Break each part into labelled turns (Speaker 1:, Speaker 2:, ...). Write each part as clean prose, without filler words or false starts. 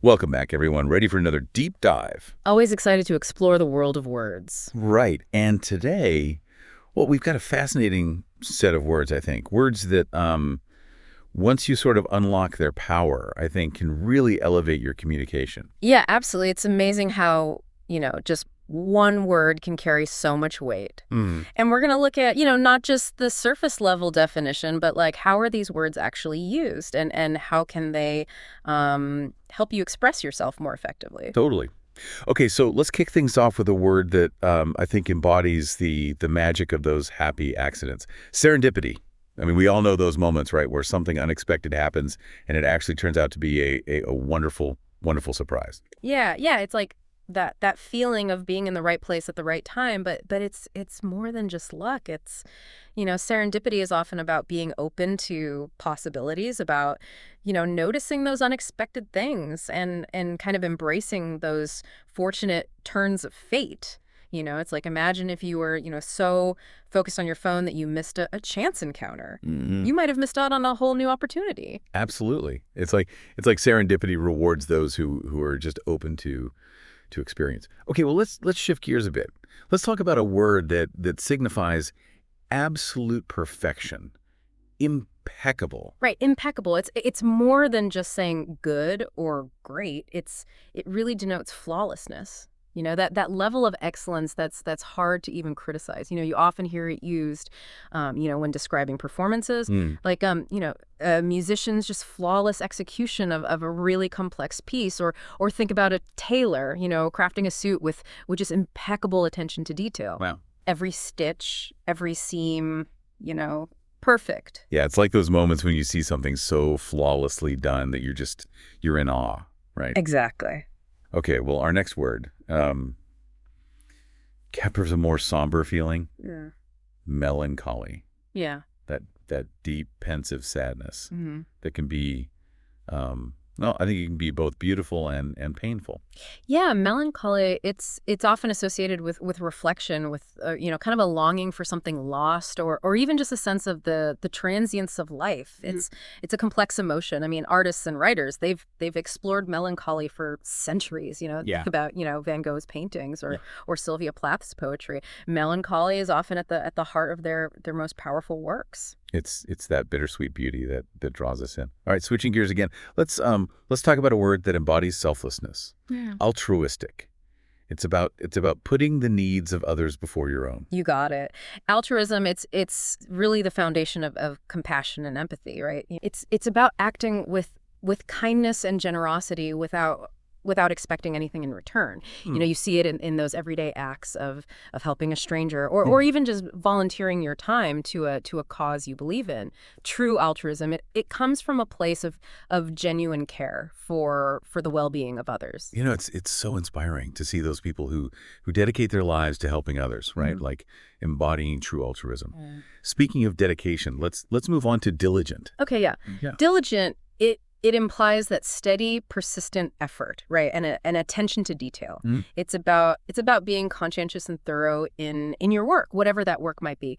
Speaker 1: Welcome back, everyone. Ready for another deep dive?
Speaker 2: Always excited to explore the world of words.
Speaker 1: Right. And today, well, we've got a fascinating set of words, I think. Words that, once you sort of unlock their power, I think can really elevate your communication.
Speaker 2: Yeah, absolutely. It's amazing how, just one word can carry so much weight.
Speaker 1: Mm.
Speaker 2: And we're going to look at, not just the surface level definition, but like how are these words actually used and how can they help you express yourself more effectively?
Speaker 1: Totally. Okay, so let's kick things off with a word that I think embodies the magic of those happy accidents. Serendipity. I mean, we all know those moments, right, where something unexpected happens and it actually turns out to be a wonderful, wonderful surprise.
Speaker 2: Yeah, it's like that feeling of being in the right place at the right time, but it's more than just luck. It's, serendipity is often about being open to possibilities, about, noticing those unexpected things and kind of embracing those fortunate turns of fate. It's like imagine if you were, so focused on your phone that you missed a chance encounter.
Speaker 1: Mm-hmm.
Speaker 2: You might have missed out on a whole new opportunity.
Speaker 1: Absolutely. It's like serendipity rewards those who are just open to experience. Okay, well, let's shift gears a bit. Let's talk about a word that signifies absolute perfection. Impeccable.
Speaker 2: Right, impeccable. It's more than just saying good or great. It really denotes flawlessness. That level of excellence that's hard to even criticize. You often hear it used, when describing performances, like, a musician's just flawless execution of a really complex piece, or think about a tailor, crafting a suit with just impeccable attention to detail.
Speaker 1: Wow.
Speaker 2: Every stitch, every seam, perfect.
Speaker 1: Yeah, it's like those moments when you see something so flawlessly done that you're in awe, right?
Speaker 2: Exactly.
Speaker 1: Okay, well, our next word captures a more somber feeling.
Speaker 2: Yeah.
Speaker 1: Melancholy.
Speaker 2: Yeah.
Speaker 1: That deep, pensive sadness
Speaker 2: Mm-hmm.
Speaker 1: that can be, I think it can be both beautiful and painful.
Speaker 2: Yeah, melancholy, it's often associated with reflection, with kind of a longing for something lost, or even just a sense of the transience of life. It's a complex emotion. I mean, artists and writers, they've explored melancholy for centuries.
Speaker 1: Yeah.
Speaker 2: Think about, Van Gogh's paintings or Sylvia Plath's poetry. Melancholy is often at the heart of their most powerful works.
Speaker 1: It's that bittersweet beauty that draws us in. All right, switching gears again. Let's talk about a word that embodies selflessness.
Speaker 2: Yeah.
Speaker 1: Altruistic. It's about putting the needs of others before your own.
Speaker 2: You got it. Altruism, it's really the foundation of compassion and empathy, right? It's about acting with kindness and generosity without expecting anything in return. You see it in those everyday acts of helping a stranger or even just volunteering your time to a cause you believe in. True altruism, it comes from a place of genuine care for the well-being of others.
Speaker 1: It's so inspiring to see those people who dedicate their lives to helping others, right?
Speaker 2: Mm-hmm.
Speaker 1: Like embodying true altruism. Speaking of dedication, let's move on to diligent.
Speaker 2: Okay, yeah. Diligent, it implies that steady, persistent effort, right, and attention to detail. It's about being conscientious and thorough in your work, whatever that work might be.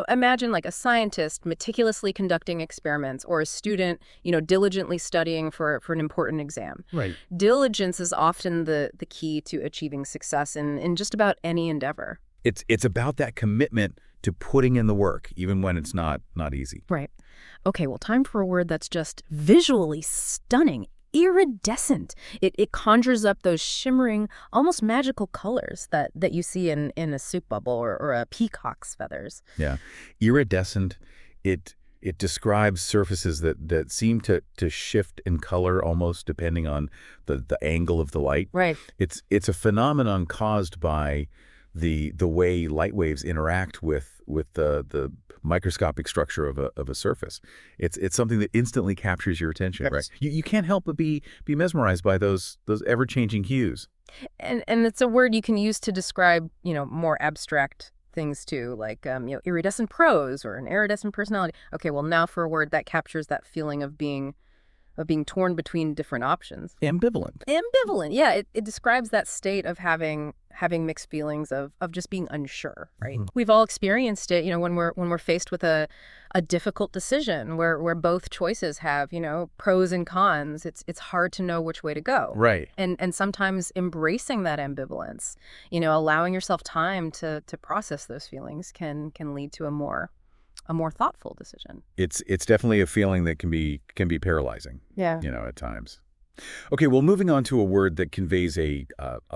Speaker 2: Imagine like a scientist meticulously conducting experiments, or a student, diligently studying for an important exam.
Speaker 1: Right.
Speaker 2: Diligence is often the key to achieving success in just about any endeavor.
Speaker 1: It's about that commitment to putting in the work, even when it's not easy.
Speaker 2: Right. Okay, well, time for a word that's just visually stunning. Iridescent. It conjures up those shimmering, almost magical colors that you see in a soup bubble or a peacock's feathers.
Speaker 1: Yeah. Iridescent, it describes surfaces that seem to shift in color almost depending on the angle of the light.
Speaker 2: Right.
Speaker 1: It's a phenomenon caused by the way light waves interact with the microscopic structure of a surface. It's something that instantly captures your attention,
Speaker 2: Yes.
Speaker 1: right? You can't help but be mesmerized by those ever-changing hues.
Speaker 2: And it's a word you can use to describe, more abstract things too, like iridescent prose or an iridescent personality. Okay, well, now for a word that captures that feeling of being torn between different options.
Speaker 1: Ambivalent.
Speaker 2: Ambivalent, yeah. It describes that state of having having mixed feelings of just being unsure, right?
Speaker 1: Mhm.
Speaker 2: We've all experienced it, when we're faced with a difficult decision where both choices have, pros and cons. It's hard to know which way to go.
Speaker 1: Right.
Speaker 2: And sometimes embracing that ambivalence, allowing yourself time to process those feelings can lead to a more thoughtful decision.
Speaker 1: It's definitely a feeling that can be paralyzing,
Speaker 2: Yeah.
Speaker 1: at times. Okay, well, moving on to a word that conveys a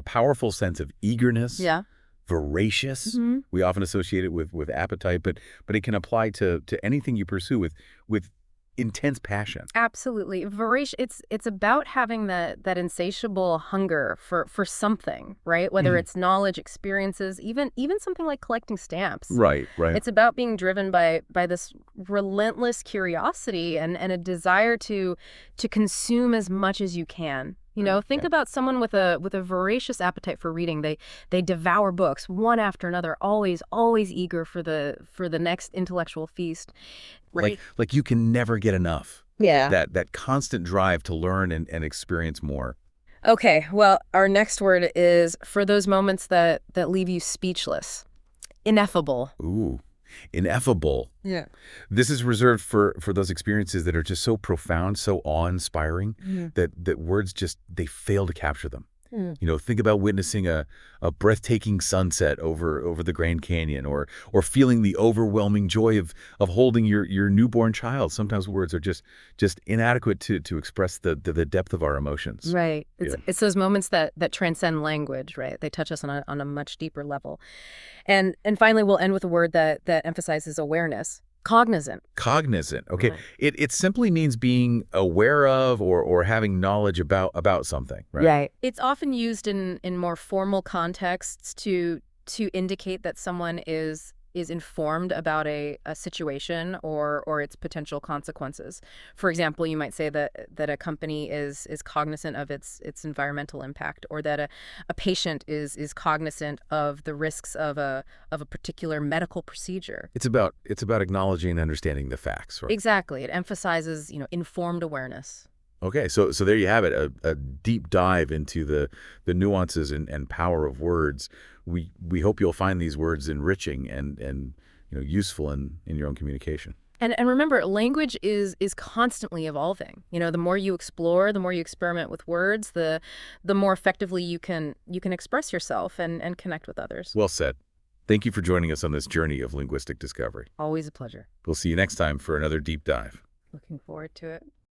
Speaker 1: powerful sense of eagerness,
Speaker 2: Yeah.
Speaker 1: voracious.
Speaker 2: Hmm.
Speaker 1: We often associate it with appetite, but it can apply to anything you pursue with intense passion.
Speaker 2: Absolutely. Voracious. It's about having that insatiable hunger for something, right? Whether
Speaker 1: Mhm.
Speaker 2: it's knowledge, experiences, even something like collecting stamps.
Speaker 1: Right, right.
Speaker 2: It's about being driven by this relentless curiosity and a desire to consume as much as you can. Think
Speaker 1: Yeah.
Speaker 2: about someone with a voracious appetite for reading. They devour books one after another, always eager for the next intellectual feast. Right.
Speaker 1: Like you can never get enough.
Speaker 2: Yeah.
Speaker 1: That constant drive to learn and experience more.
Speaker 2: Okay, well, our next word is for those moments that leave you speechless. Ineffable.
Speaker 1: Ooh, ineffable.
Speaker 2: Yeah.
Speaker 1: This is reserved for those experiences that are just so profound, so awe-inspiring that words just they fail to capture them. Think about witnessing a breathtaking sunset over the Grand Canyon, or feeling the overwhelming joy of holding your newborn child. Sometimes words are just inadequate to express the depth of our emotions.
Speaker 2: Right.
Speaker 1: Yeah.
Speaker 2: It's those moments that transcend language, right? They touch us on a much deeper level. And finally, we'll end with a word that emphasizes awareness. Cognizant.
Speaker 1: Cognizant. Okay.
Speaker 2: Right.
Speaker 1: It simply means being aware of or having knowledge about something, right?
Speaker 2: Right. It's often used in more formal contexts to indicate that someone is informed about a situation or its potential consequences. For example, you might say that a company is cognizant of its environmental impact, or that a patient is cognizant of the risks of a particular medical procedure.
Speaker 1: It's about acknowledging and understanding the facts, right?
Speaker 2: Exactly. It emphasizes, informed awareness.
Speaker 1: Okay, so there you have it, a deep dive into the nuances and power of words. We hope you'll find these words enriching and useful in your own communication.
Speaker 2: And remember, language is constantly evolving. The more you explore, the more you experiment with words, the more effectively you can express yourself and connect with others.
Speaker 1: Well said. Thank you for joining us on this journey of linguistic discovery.
Speaker 2: Always a pleasure.
Speaker 1: We'll see you next time for another deep dive.
Speaker 2: Looking forward to it.